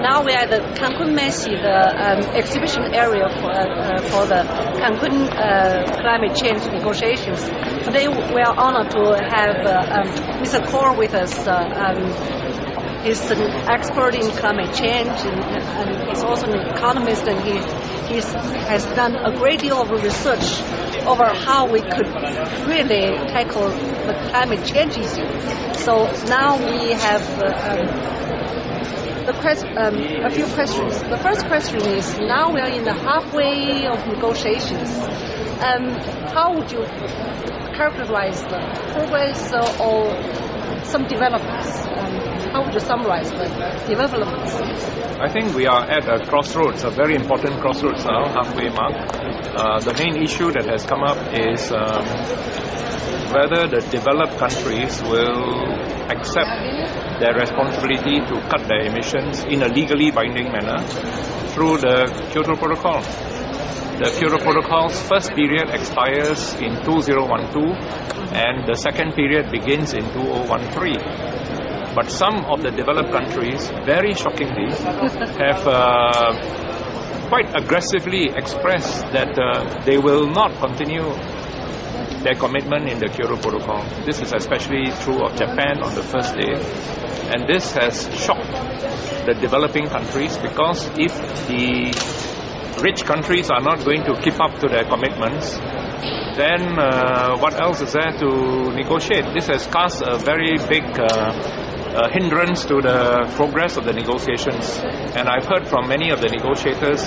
Now we are at the Cancun Messi, the exhibition area for the Cancun climate change negotiations. Today we are honored to have Mr. Khor with us. He's an expert in climate change and he's also an economist, and he has done a great deal of research over how we could really tackle the climate change issue. So now we have a few questions. The first question is, now we are in the halfway of negotiations. How would you characterize the progress or some developments? How would you summarize the developments? I think we are at a crossroads, a very important crossroads now, halfway mark. The main issue that has come up is whether the developed countries will accept their responsibility to cut their emissions in a legally binding manner through the Kyoto Protocol. The Kyoto Protocol's first period expires in 2012 and the second period begins in 2013. But some of the developed countries, very shockingly, have quite aggressively expressed that they will not continue their commitment in the Kyoto Protocol. This is especially true of Japan on the first day. And this has shocked the developing countries, because if the rich countries are not going to keep up to their commitments, then what else is there to negotiate? This has cast a very big hindrance to the progress of the negotiations. And I've heard from many of the negotiators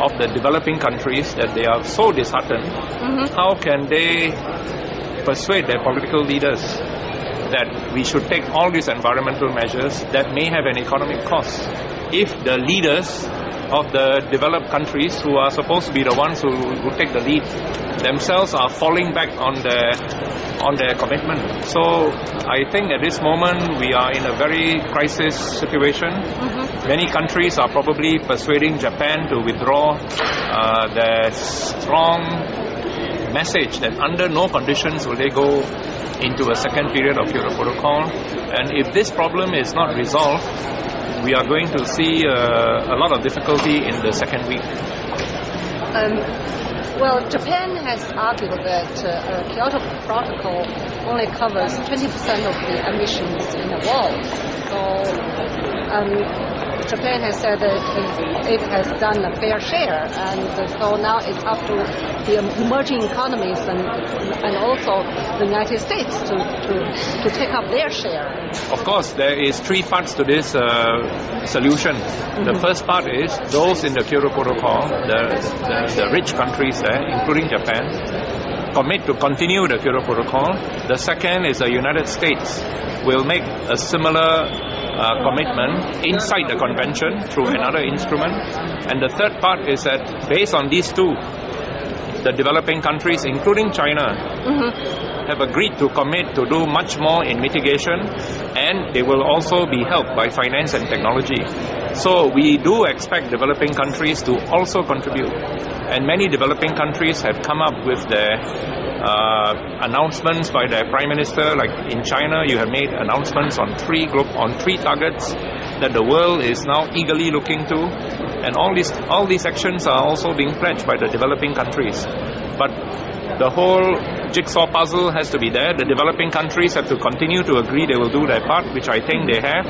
of the developing countries that they are so disheartened. How can they persuade their political leaders that we should take all these environmental measures that may have an economic cost, if the leaders of the developed countries, who are supposed to be the ones who take the lead, themselves are falling back on their commitment? So I think at this moment we are in a very crisis situation. Many countries are probably persuading Japan to withdraw their strong message that under no conditions will they go into a second period of Kyoto Protocol. And if this problem is not resolved, we are going to see a lot of difficulty in the second week. Well, Japan has argued that Kyoto Protocol only covers 20% of the emissions in the world. So Japan has said that it has done a fair share, and so now it's up to the emerging economies and also the United States to take up their share. Of course, there is three parts to this solution. The first part is those in the Kyoto Protocol, the rich countries there, including Japan, commit to continue the Kyoto Protocol. The second is the United States will make a similar commitment inside the convention through another instrument. And the third part is that based on these two, the developing countries, including China, have agreed to commit to do much more in mitigation, and they will also be helped by finance and technology. So we do expect developing countries to also contribute. And many developing countries have come up with their announcements by their prime minister. Like in China, you have made announcements on three targets that the world is now eagerly looking to, and all these actions are also being pledged by the developing countries. But the whole jigsaw puzzle has to be there. The developing countries have to continue to agree they will do their part, which I think they have.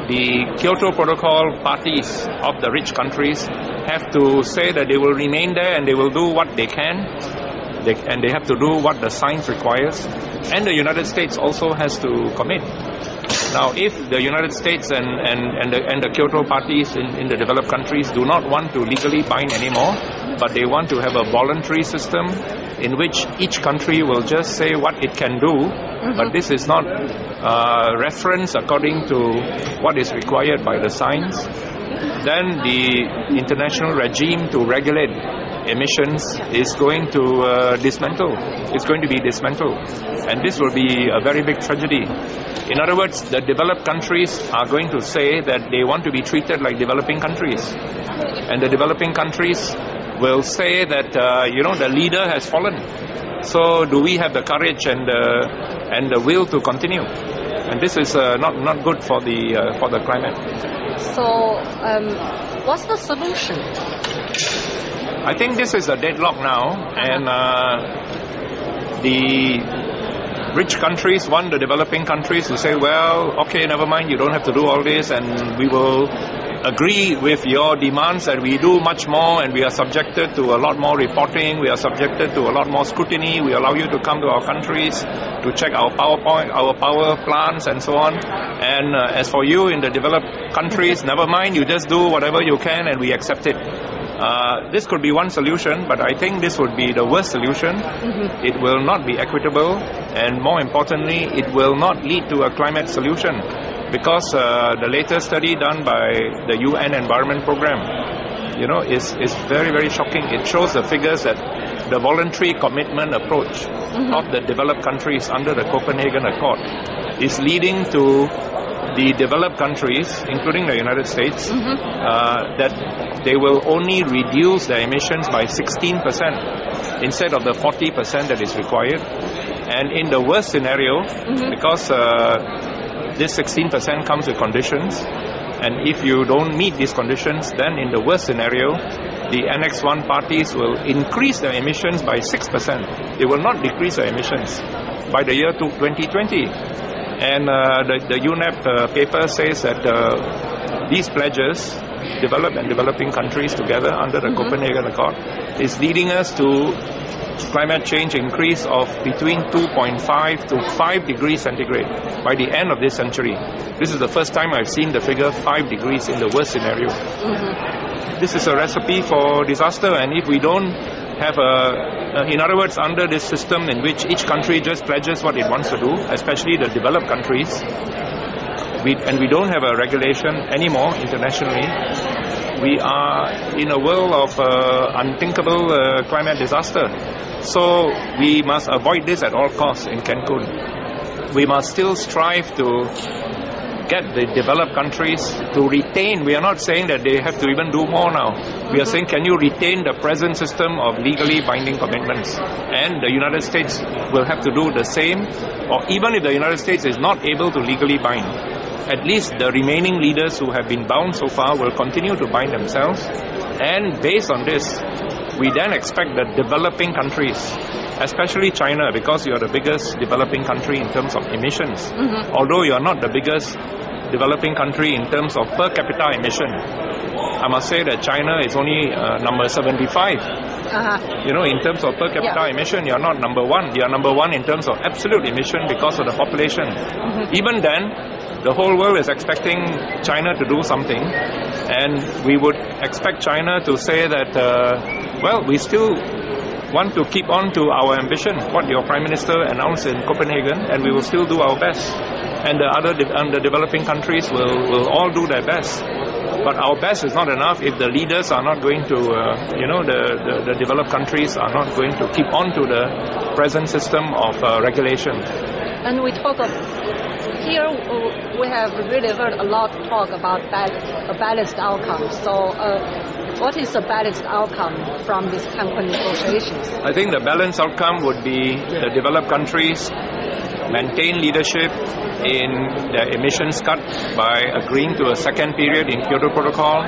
The Kyoto Protocol parties of the rich countries have to say that they will remain there and they will do what they can. And they have to do what the science requires. And the United States also has to commit. Now, if the United States and the Kyoto parties in the developed countries do not want to legally bind anymore, but they want to have a voluntary system in which each country will just say what it can do, but this is not reference according to what is required by the science, then the international regime to regulate emissions is going to dismantle. It's going to be dismantled. And this will be a very big tragedy. In other words, the developed countries are going to say that they want to be treated like developing countries. And the developing countries will say that, the leader has fallen. So do we have the courage and the will to continue? and this is not good for the climate. So, what's the solution? I think this is a deadlock now, and the rich countries want the developing countries to say, well, okay, never mind, you don't have to do all this, and we will agree with your demands that we do much more, and we are subjected to a lot more reporting, we are subjected to a lot more scrutiny, we allow you to come to our countries to check our power plants and so on. And as for you in the developed countries, never mind, you just do whatever you can and we accept it. This could be one solution, but I think this would be the worst solution. It will not be equitable, and more importantly, it will not lead to a climate solution, because the latest study done by the UN Environment Programme, is very, very shocking. It shows the figures that the voluntary commitment approach of the developed countries under the Copenhagen Accord is leading to the developed countries, including the United States, that they will only reduce their emissions by 16% instead of the 40% that is required. And in the worst scenario, because this 16% comes with conditions, and if you don't meet these conditions, then in the worst scenario, the Annex 1 parties will increase their emissions by 6%. They will not decrease their emissions by the year 2020. And the UNEP paper says that these pledges, developed and developing countries together under the Copenhagen Accord, is leading us to climate change increase of between 2.5 to 5 degrees centigrade by the end of this century. This is the first time I've seen the figure 5 degrees in the worst scenario. This is a recipe for disaster, and if we don't have in other words, under this system in which each country just pledges what it wants to do, especially the developed countries, and we don't have a regulation anymore internationally, we are in a world of unthinkable climate disaster. So we must avoid this at all costs in Cancun. We must still strive to get the developed countries to retain. We are not saying that they have to even do more now. We are saying, can you retain the present system of legally binding commitments? And the United States will have to do the same, or even if the United States is not able to legally bind, at least the remaining leaders who have been bound so far will continue to bind themselves. And based on this, we then expect that developing countries, especially China, because you are the biggest developing country in terms of emissions, although you are not the biggest developing country in terms of per capita emission. I must say that China is only number 75. In terms of per capita emission, you are not number one. You are number one in terms of absolute emission because of the population. Even then, the whole world is expecting China to do something, and we would expect China to say that, we still want to keep on to our ambition, what your Prime Minister announced in Copenhagen, and we will still do our best. And the developing countries will all do their best. But our best is not enough if the leaders are not going to, the developed countries are not going to keep on to the present system of regulation. And we talk of, here we have really heard a lot of talk about a balanced outcome. So what is the balanced outcome from these Cancun negotiations? I think the balanced outcome would be the developed countries maintain leadership in their emissions cut by agreeing to a second period in Kyoto Protocol.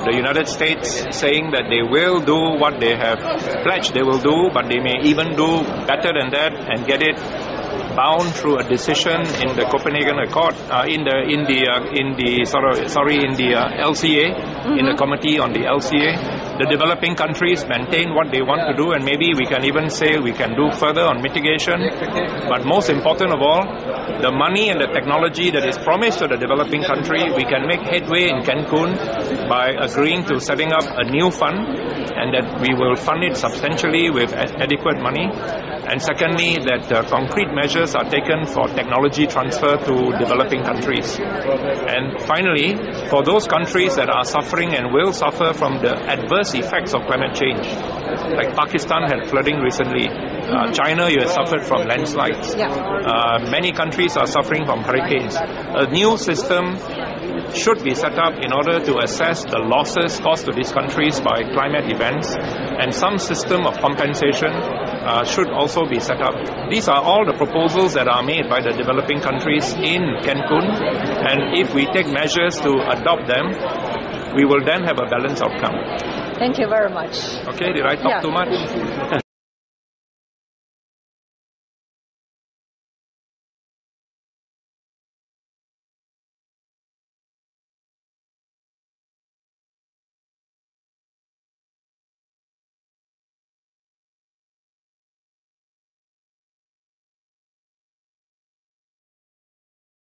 The United States saying that they will do what they have pledged they will do, but they may even do better than that and get it bound through a decision in the Copenhagen Accord, in the LCA, in the committee on the LCA. The developing countries maintain what they want to do, and maybe we can even say we can do further on mitigation. But most important of all, the money and the technology that is promised to the developing country, we can make headway in Cancun by agreeing to setting up a new fund, and that we will fund it substantially with adequate money. And secondly, that concrete measures are taken for technology transfer to developing countries. And finally, for those countries that are suffering and will suffer from the adverse effects of climate change, like Pakistan had flooding recently, China, you have suffered from landslides. Many countries are suffering from hurricanes. A new system should be set up in order to assess the losses caused to these countries by climate events, and some system of compensation should also be set up. These are all the proposals that are made by the developing countries in Cancun, and if we take measures to adopt them, we will then have a balanced outcome. Thank you very much. Okay, did I talk too much?